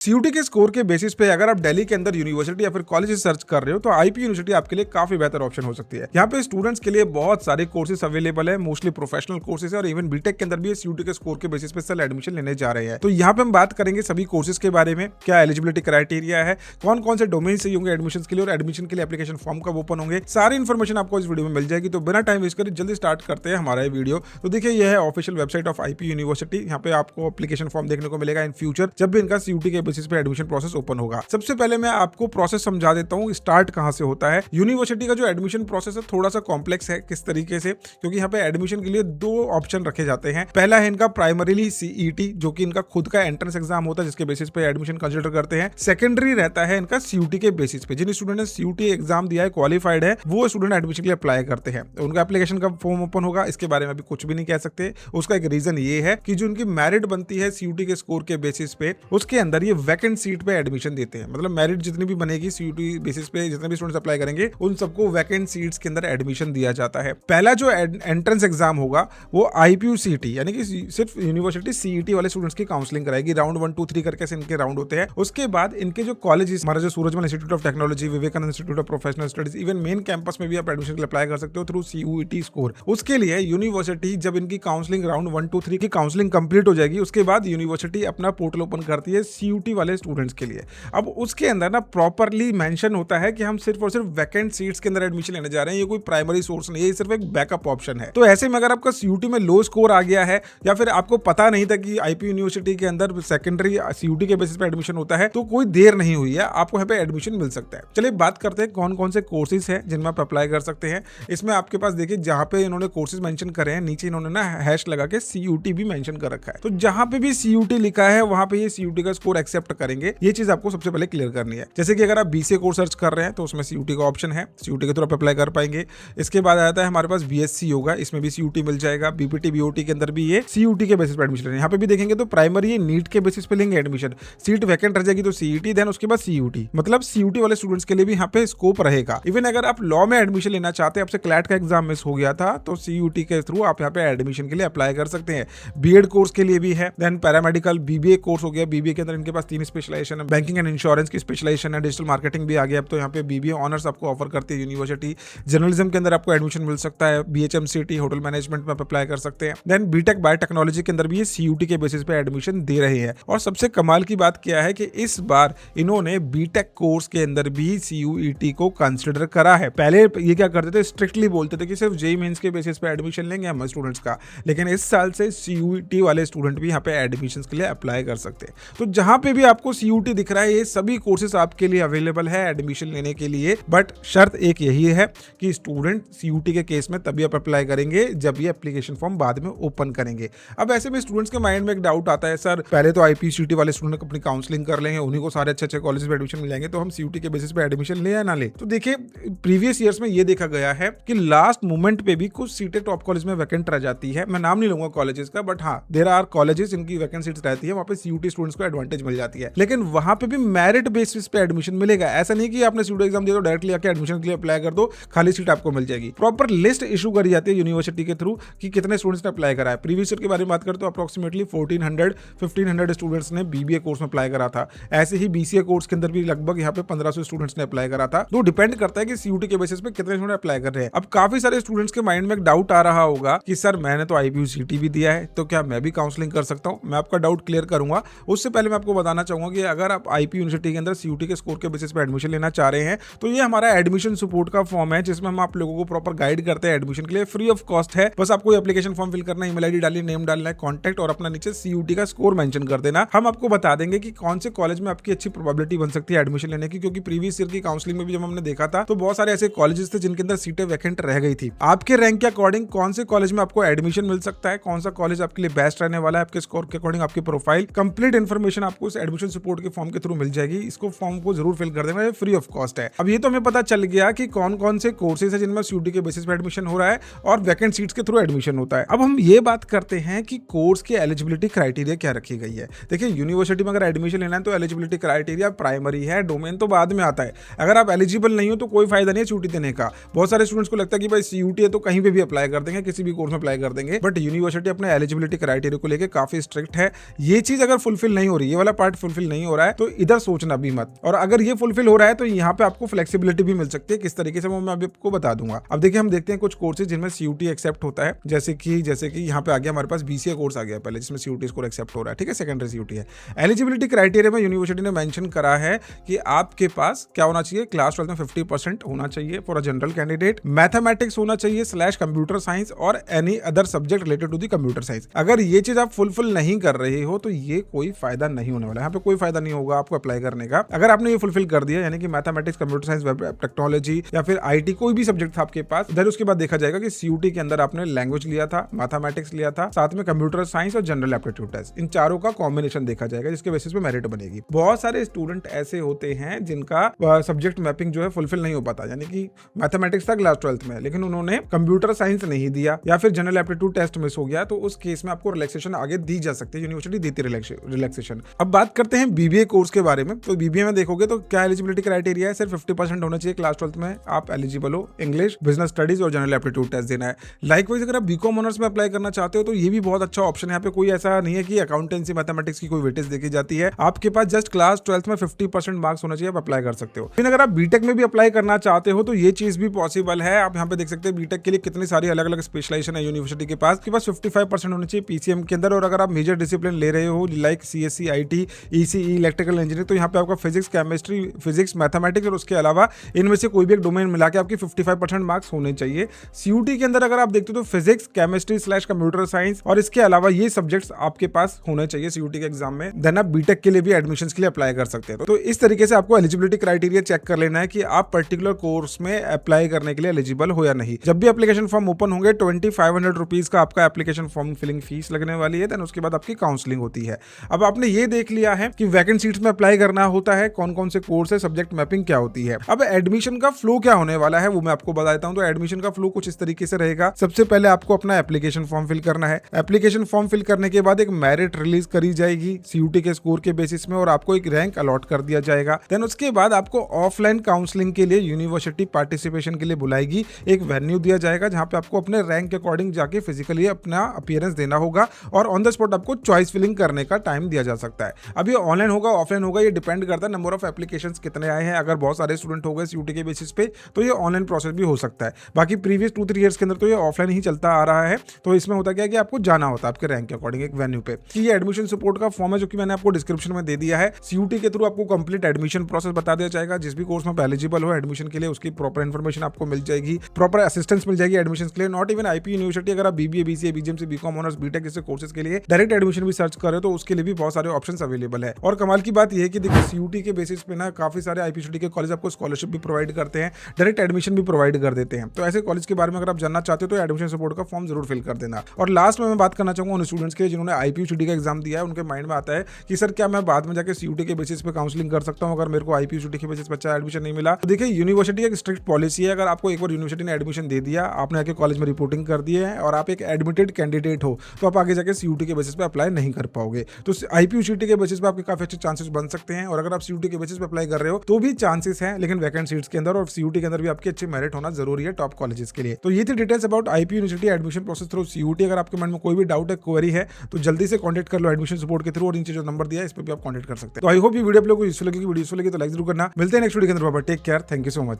CUT के score के basis पे अगर आप दिल्ली के अंदर यूनिवर्सिटी या फिर कॉलेज सर्च कर रहे हो तो आईपी यूनिवर्सिटी आपके लिए काफी बेहतर ऑप्शन हो सकती है। यहाँ पे स्टूडेंट्स के लिए बहुत सारे कोर्सेज अवेलेबल है, मोस्टली प्रोफेशनल कोर्सेज है और इवन बीटेक के अंदर भी सीयूटी के स्कोर के बेसिस पे सेल एडमिशन लेने जा रहे हैं। तो यहाँ पे हम बात करेंगे सभी कोर्सेज के बारे में, क्या एलिजिबिलिटी क्राइटेरिया है, कौन कौन से डोमेन से होंगे एडमिशन के लिए और एडमिशन के लिए एप्लीकेशन फॉर्म कब ओपन होंगे, सारी इन्फॉर्मेशन आपको इस वीडियो में मिल जाएगी। तो बिना टाइम वेस्ट करे जल्दी स्टार्ट करते हैं हमारा ये वीडियो। तो देखिए यह है official website of IP university. यहाँ पे आपको एप्लीकेशन फॉर्म देखने को मिलेगा इन फ्यूचर जब भी इनका सीयूटी के बेसिस पे एडमिशन प्रोसेस ओपन होगा। सबसे पहले मैं आपको प्रोसेस समझा देता हूँ स्टार्ट कहां से होता है। यूनिवर्सिटी का जो एडमिशन प्रोसेस है थोड़ा सा कॉम्प्लेक्स है। किस तरीके से? क्योंकि यहाँ पे एडमिशन के लिए दो ऑप्शन रखे जाते हैं। पहला है इनका प्राइमरीली सीईटी जो कि इनका खुद का एंट्रेंस एग्जाम होता है जिसके बेसिस पे एडमिशन कंसिडर करते हैं। सेकेंडरी रहता है इनका सीयूटी के बेसिस पे। जिन स्टूडेंट ने सीयूटी एग्जाम दिया है, क्वालिफाइड है, वो स्टूडेंट एडमिशन के लिए अप्लाई करते हैं। तो उनका एप्लीकेशन का फॉर्म ओपन होगा, इसके बारे में अभी कुछ भी नहीं कह सकते। उसका एक रीजन ये है कि जो उनकी मेरिट बनती है सीयूटी के स्कोर के बेसिस पे, उसके अंदर ये वैकेंट सीट पे एडमिशन देते हैं। मतलब मेरिट जितनी भी बनेगी सीयूटी बेसिस पे, जितने भी स्टूडेंट्स अप्लाई करेंगे उन सबको वैकेंट सीट्स के अंदर एडमिशन दिया जाता है। पहला जो एंट्रेंस एग्जाम होगा वो आईपीयूसीटी यानी कि सिर्फ यूनिवर्सिटी सीईटी वाले स्टूडेंट्स की काउंसलिंग कराएगी। राउंड 1, 2, 3 करके इनके राउंड होते हैं। उसके बाद इनके जो कॉलेजेस, हमारा जो Surajmal Institute of Technology, Vivekanand Institute of Professional Studies, even main campus में भी आप एडमिशन के लिए अप्लाई कर सकते हो थ्रू सीयूटी स्कोर। उसके लिए यूनिवर्सिटी जब इनकी काउंसलिंग राउंड 1, 2, 3 की काउंसलिंग कंप्लीट हो जाएगी, उसके बाद यूनिवर्सिटी अपना पोर्टल ओपन करती है सीयूटी वाले स्टूडेंट्स के लिए। अब उसके अंदर ना प्रॉपरली मेंशन होता है कि हम सिर्फ और सिर्फ वैकेंट सीट्स के अंदर एडमिशन लेने जा रहे हैं। ये कोई प्राइमरी सोर्स नहीं है, ये सिर्फ एक बैकअप ऑप्शन है। तो ऐसे में अगर आपका सीयूटी में लो स्कोर आ गया है या फिर आपको पता नहीं था कि आईपी यूनिवर्सिटी के अंदर सेकेंडरी सीयूटी के बेसिस पे एडमिशन होता है, तो कोई देर नहीं हुई है, आपको यहाँ पे एडमिशन मिल सकता है। चलिए बात करते हैं कौन कौन से कोर्सेज हैं जिनमें आप अप्लाई कर सकते हैं। इसमें आपके पास देखिए जहां पे इन्होंने कोर्सेज मेंशन करे हैं, नीचे इन्होंने ना हैश लगा के सीयूटी भी मेंशन कर रखा है। तो जहां पे भी सीयूटी लिखा है वहां पे ये सीयूटी का स्कोर एक्सेप्ट करेंगे। ये चीज आपको सबसे पहले क्लियर करनी है। जैसे कि अगर आप बीसीए कोर्स सर्च कर रहे हैं तो उसमें सीयूटी का ऑप्शन है, सीयूटी के थ्रू आप अप्लाई कर पाएंगे। इसके बाद आता है हमारे पास बीएससी होगा, इसमें भी सीयूटी मिल जाएगा। बीपीटी बीओटी के अंदर भी ये सीयूटी के बेसिस पे एडमिशन लेंगे। यहाँ पे भी देखेंगे तो प्राइमरी नीट के बेसिस पे लेंगे एडमिशन। सीट वैकेंट रह जाएगी तो सीईटी, देन उसके बाद सीयूटी। मतलब सीयूटी वाले स्टूडेंट्स के लिए भी यहाँ पे स्कोप रहेगा। इवन अगर आप लॉ में एडमिशन लेना चाहते हैं, आपसे क्लैट का एग्जाम मिस हो गया था, तो सीयूटी के थ्रू आप यहाँ पे एडमिशन के लिए अप्लाई कर सकते हैं। बीएड कोर्स के लिए भी है, देन पैरामेडिकल बीबीए कोर्स हो गया। बीबीए के अंदर इनके पास 3 स्पेशलाइजेशन है। बैंकिंग एंड इंश्योरेंस की स्पेशलाइजेशन है, डिजिटल मार्केटिंग भी आ गया। अब तो यहाँ पे बीबीए ऑनर्स आपको ऑफर करती है यूनिवर्सिटी। जर्नलिज्म के अंदर आपको एडमिशन मिल सकता है। बीएचएमसीटी होटल मैनेजमेंट में आप अप्लाई कर सकते हैं। देन बीटेक बायोटेक्नोलॉजी के अंदर भी ये सीयूटी के बेसिस पे एडमिशन दे रहे हैं। और सबसे कमाल की बात क्या है कि इस बार इन्होंने बीटेक कोर्स के अंदर भी सीयूईटी को कंसिडर करा है। पहले ये क्या करते थे, स्ट्रिक्टली बोलते थे कि सिर्फ जेईई मेंस के बेसिस पे एडमिशन लेंगे हम स्टूडेंट्स का, लेकिन इस साल से सीयूईटी वाले स्टूडेंट भी यहाँ पे एडमिशन के लिए अप्लाई कर सकते हैं। तो जहां पे भी आपको सीयूटी दिख रहा है, ये सभी कोर्सेज आपके लिए अवेलेबल है एडमिशन लेने के लिए। बट शर्त एक यही है कि स्टूडेंट सीयूटी के केस में तभी आप अप्लाई करेंगे जब ये एप्लीकेशन फॉर्म बाद में ओपन करेंगे। अब ऐसे में स्टूडेंट्स के माइंड में एक डाउट आता है, सर पहले तो आईपीसीटी वाले स्टूडेंट अपनी काउंसलिंग कर लेंगे, उन्हीं को सारे अच्छे कॉलेज में एडमिशन मिल जाएंगे, तो हम सीयूटी के बेसिस पे एडमिशन ले या ना ले। तो देखिए प्रीवियस ईयर्स में ये देखा गया है कि लास्ट मोमेंट पे भी कुछ सीटें टॉप कॉलेज में वैकेंट रह जाती है। मैं नाम नहीं लूंगा कॉलेजेस का, बट हाँ देयर आर कॉलेजेस इनकी वैकेंट सीट्स रहती है, वहां पे सीयूटी स्टूडेंट्स को एडवांटेज मिल जाती है। लेकिन वहां पे भी मेरिट बेसिस पे एडमिशन मिलेगा। ऐसा नहीं कि आपने सीयूटी एग्जाम दिया तो डायरेक्टली आके एडमिशन के लिए अप्लाई कर दो, खाली सीट आपको मिल जाएगी। प्रॉपर लिस्ट इशू करी जाती है यूनिवर्सिटी के थ्रू कि कितने स्टूडेंट्स ने अप्लाई करा है। प्रीवियस ईयर के बारे में बात करते तो अप्रोक्सीमेटली 1500 स्टूडेंट्स ने बीबीए कोर्स में अप्लाई करा था। ऐसे ही बीसीए कोर्स के अंदर भी लगभग यहाँ पे 1500 स्टूडेंट्स ने अप्लाई करा था। तो डिपेंड करता है कि सीयूटी के बेसिस पे कितने स्टूडेंट अप्लाई कर रहे हैं। अब काफी सारे स्टूडेंट्स के माइंड में एक डाउट आ रहा होगा कि सर मैंने तो आईपीयूसीटी भी दिया है, तो क्या मैं भी काउंसलिंग कर सकता हूं? मैं आपका डाउट क्लियर करूंगा। उससे पहले मैं आपको बताना चाहूंगा कि अगर आप आईपी यूनिवर्सिटी के अंदर सीयूटी के स्कोर के बेसिस पे एडमिशन लेना चाह रहे हैं, तो ये हमारा एडमिशन सपोर्ट का फॉर्म है जिसमें हम आप लोगों को प्रॉपर गाइड करते हैं एडमिशन के लिए। फ्री ऑफ कॉस्ट है। बस आपको एप्लीकेशन फॉर्म फिल करना, ईमेल आईडी डालनी, नेम डालना है, कॉन्टैक्ट और अपना नीचे सीयूटी का स्कोर मेंशन कर देना। हम आपको बता देंगे कि कौन से कॉलेज में आपकी अच्छी प्रोबेबिलिटी बन सकती है एडमिशन लेने की। क्योंकि प्रीवियस ईयर की काउंसलिंग में भी जब हमने देखा था तो बहुत सारे ऐसे कॉलेजेस थे जिनके अंदर सीटें वैकेंट रह गई थी। आपके रैंक के अकॉर्डिंग कौन से कॉलेज में आपको एडमिशन मिल सकता है, कौन सा कॉलेज आपके लिए बेस्ट रहने वाला है, आपके स्कोर के अकॉर्डिंग आपकी प्रोफाइल, कंप्लीट इन्फॉर्मेशन आपको इस एडमिशन सपोर्ट के फॉर्म के थ्रू मिल जाएगी। इसको फॉर्म को जरूर फिल कर देना, फ्री ऑफ कॉस्ट है। अब ये तो हमें पता चल गया कि कौन कौन से कोर्सेज है जिनमें सीयूटी के बेसिस पे एडमिशन हो रहा है और वैकेंट सीट्स के थ्रू एडमिशन होता है। अब हम ये बात करते हैं कि कोर्स की एलिजिबिलिटी क्राइटेरिया क्या रखी गई है। देखिए यूनिवर्सिटी में अगर एडमिशन लेना है तो एलिजिबिलिटी क्राइटेरिया प्राइमरी है, डोमेन तो बाद में आता है। अगर आप एलिजिबल नहीं हो तो कोई फायदा नहीं है सीयूटी देने का। बहुत सारे स्टूडेंट्स को लगता है कि भाई सीयूटी है तो कहीं पे भी अप्लाई कर देंगे, किसी भी कोर्स में अप्लाई कर देंगे, बट यूनिवर्सिटी अपने एलिजिबिलिटी क्राइटेरिया को लेकर काफी स्ट्रिक्ट है। ये चीज अगर फुलफिल नहीं हो रही, ये वाला पार्ट पार्ट फुलफिल नहीं हो रहा है तो इधर सोचना भी मत, और अगर ये फुलफिल हो रहा है तो यहाँ पे आपको फ्लेक्सिबिलिटी भी मिल सकती है। किस तरीके से वो मैं अभी आपको बता दूंगा। अब देखिए हम देखते हैं कुछ कोर्सेज जिनमें CUT एक्सेप्ट होता है, जैसे कि यहाँ पे आ गया हमारे पास BCA कोर्स आ गया पहले, जिसमें CUT स्कोर एक्सेप्ट हो रहा है, ठीक है, सेकेंडरी CUT है। एलिजिबिलिटी क्राइटेरिया में यूनिवर्सिटी ने मेंशन करा है कि आपके पास क्या होना चाहिए, क्लास 12 में 50% होना चाहिए for a general candidate, mathematics होना चाहिए / कंप्यूटर साइंस और any other subject related to the computer science. अगर ये चीज आप फुलफिल नहीं कर रहे हो तो ये कोई फायदा नहीं होने वाला है, यहाँ पे कोई फायदा नहीं होगा आपको अप्लाई करने का। अगर आपने ये फुलफिल कर दिया, यानी कि mathematics, computer science, web technology या फिर IT कोई भी सब्जेक्ट था आपके पास, देन उसके बाद देखा जाएगा कि CUT के अंदर आपने लैंग्वेज लिया था, मैथमेटिक्स लिया था, साथ में कंप्यूटर साइंस और जनरल एप्टीट्यूड टेस्ट, इन चारों का कॉम्बिनेशन देखा जाएगा, जिसके बेसिस पे मेरिट बनेगी। बहुत सारे स्टूडेंट ऐसे होते हैं जिनका सब्जेक्ट मैपिंग जो है फुलफिल नहीं हो पाता, यानी कि मैथमेटिक्स था क्लास 12 में लेकिन उन्होंने कंप्यूटर साइंस नहीं दिया या फिर जनरल एप्टीट्यूड टेस्ट मिस हो गया, तो उस केस में आपको रिलैक्सेशन आगे दी जा सकती है, यूनिवर्सिटी देती है रिलैक्सेशन। अब बात करते हैं BBA कोर्स के बारे में। तो BBA में देखोगे तो क्या एलिजिबिलिटी क्राइटेरिया है, सिर्फ 50% होना चाहिए क्लास 12 में आप एलिजिबल हो, इंग्लिश, बिजनेस स्टडीज और जनरल एप्टीट्यूड टेस्ट देना है। लाइकवाइज अगर आप BCom ऑनर्स में अप्लाई करना चाहते हो तो ये भी बहुत अच्छा ऑप्शन है। यहाँ पे कोई ऐसा नहीं है कि अकाउंटेंसी मैथमेटिक्स की कोई वेटेज देखी जाती है, आपके पास जस्ट क्लास 12 में 50% मार्क्स होना चाहिए, आप अप्लाई कर सकते हो। लेकिन अगर आप बीटेक में भी अप्लाई करना चाहते हो तो ये चीज भी पॉसिबल है। आप यहाँ पे देख सकते हैं बीटेक के लिए कितनी सारी अलग अलग स्पेशलाइजेशन है यूनिवर्सिटी के पास 55% होना चाहिए PCM के अंदर। और अगर आप मेजर डिसिप्लिन ले रहे हो like CSC, IT, ECE, electrical engineering, तो यहाँ पे आपका फिजिक्स, केमिस्ट्री, फिजिक्स, मैथमेटिक्स और उसके अलावा इनमें से कोई भी एक डोमेन मिला के आपकी 55% मार्क्स होने चाहिए। CUT के अंदर अगर आप देखते हो तो फिजिक्स, केमिस्ट्री / कंप्यूटर साइंस और इसके अलावा ये सब्जेक्ट्स आपके पास होने चाहिए CUT के एग्जाम में, देन आप बीटेक के लिए भी एडमिशंस के लिए अप्लाई कर सकते हैं। तो इस तरीके से आपको एलिजिबिलिटी क्राइटेरिया चेक कर लेना है कि आप पर्टिकुलर कोर्स में अप्लाई करने के लिए एलिजिबल हो या नहीं। जब भी एप्लीकेशन फॉर्म ओपन होंगे 2500 रुपीज का आपका एप्लीकेशन फॉर्म फिलिंग फीस लगने वाली है, देन उसके बाद आपकी काउंसलिंग होती है। अब आपने ये देख लिया है कि वैकेंट सीट्स में अप्लाई करना होता है, कौन कौन से कोर्स है, सब्जेक्ट मैपिंग क्या होती है। अब एडमिशन का फ्लो क्या होने वाला है वो मैं आपको बता देता हूं। तो एडमिशन का फ्लो कुछ इस तरीके से रहेगा। सबसे पहले आपको अपना एप्लीकेशन फॉर्म फिल करना है। एप्लीकेशन फॉर्म फिल करने के बाद एक मेरिट रिलीज करी जाएगी CUT के स्कोर के बेसिस में और आपको एक रैंक अलॉट कर दिया जाएगा। देन उसके बाद आपको ऑफलाइन काउंसलिंग के लिए यूनिवर्सिटी पार्टिसिपेशन के लिए बुलाएगी, एक वेन्यू दिया जाएगा जहां पे आपको अपने रैंक के अकॉर्डिंग जाके फिजिकली अपना अपीयरेंस देना होगा और ऑन द स्पॉट आपको चॉइस फिलिंग करने का टाइम दिया जा सकता है। अब ये ऑनलाइन होगा ऑफलाइन होगा ये डिपेंड करता है नंबर ऑफ एप्लीकेशंस कितने आए हैं। अगर बहुत सारे स्टूडेंट हो गए CUT के बेसिस पे तो ये ऑनलाइन प्रोसेस भी हो सकता है। बाकी प्रीवियस 2-3 ईयर्स के अंदर तो ये ऑफलाइन ही चलता आ रहा है। तो इसमें होता क्या है कि आपको जाना होता है आपके रैंक के अकॉर्डिंग एक वेन्यू पे। कि ये एडमिशन सपोर्ट का फॉर्म है जो कि मैंने आपको डिस्क्रिप्शन में दे दिया है। CUT के थ्रू आपको कंप्लीट एडमिशन प्रोसेस बता दिया जाएगा। जिस भी कोर्स में एलिजिबल हो एडमिशन के लिए उसकी प्रॉपर इन्फॉर्मेशन आपको मिल जाएगी, प्रॉपर असिस्टेंस मिल जाएगी एडमिशन के लिए। नॉट इवन IP यूनिवर्सिटी, अगर आप BBA, BCA, BGMC, BCom honours, B Tech जैसे कोर्सेज के लिए डायरेक्ट एडमिशन भी सर्च कर रहे हो तो उसके लिए भी बहुत सारे ऑप्शंस अवेलेबल है। और कमाल की बात यह है कि देखिए CUT के बेसिस पे ना काफी सारे IP यूनिवर्सिटी के कॉलेज आपको स्कॉलरशिप भी प्रोवाइड करते हैं, डायरेक्ट एडमिशन भी प्रोवाइड कर देते हैं। तो ऐसे कॉलेज के बारे में अगर आप जानना चाहते हो तो एडमिशन सपोर्ट का फॉर्म जरूर फिल कर देना। और लास्ट में मैं बात करना चाहूंगा उन स्टूडेंट्स के जिन्होंने IP यूनिवर्सिटी का एग्जाम दिया है, उनके माइंड में आता है कि सर क्या मैं बाद में जाकर CUT के बेसिस पे काउंसलिंग कर सकता हूं अगर मेरे को IP यूनिवर्सिटी के बेसिस पे अच्छा एडमिशन नहीं मिला। तो देखिए यूनिवर्सिटी एक स्ट्रिक्ट पॉलिसी है, अगर आपको एक बार यूनिवर्सिटी ने एडमिशन दे दिया, आपने आके कॉलेज में रिपोर्टिंग कर दी है और आप एक एडमिटेड कैंडिडेट हो तो आप आगे जाके CUT के बेसिस पे अप्लाई नहीं कर पाओगे। तो IP यूनिवर्सिटी के बेसिस पे आपके काफी अच्छे चांसेस बन सकते हैं। और अगर आप CUT के बेसिस पे अप्लाई कर रहे हो तो भी चांसेस हैं, लेकिन वैकेंट सीट्स के अंदर और CUT के अंदर भी आपके अच्छे मेरिट होना जरूरी है टॉप कॉलेजेस के लिए। तो ये थी details about IP university admission process through CUT। अगर आपके मन में कोई भी डाउट है, क्वेरी है तो जल्दी से कॉन्टैक्ट कर लो एडमिशन सपोर्ट के थ्रू और नीचे जो नंबर दिया है इस पर भी आप कॉन्टैक्ट कर सकते हैं। तो आई होप ये वीडियो आप लोगों को यूजफुल लगी तो लाइक जरूर करना। मिलते हैं नेक्स्ट वीडियो के अंदर। Take care, thank you so much.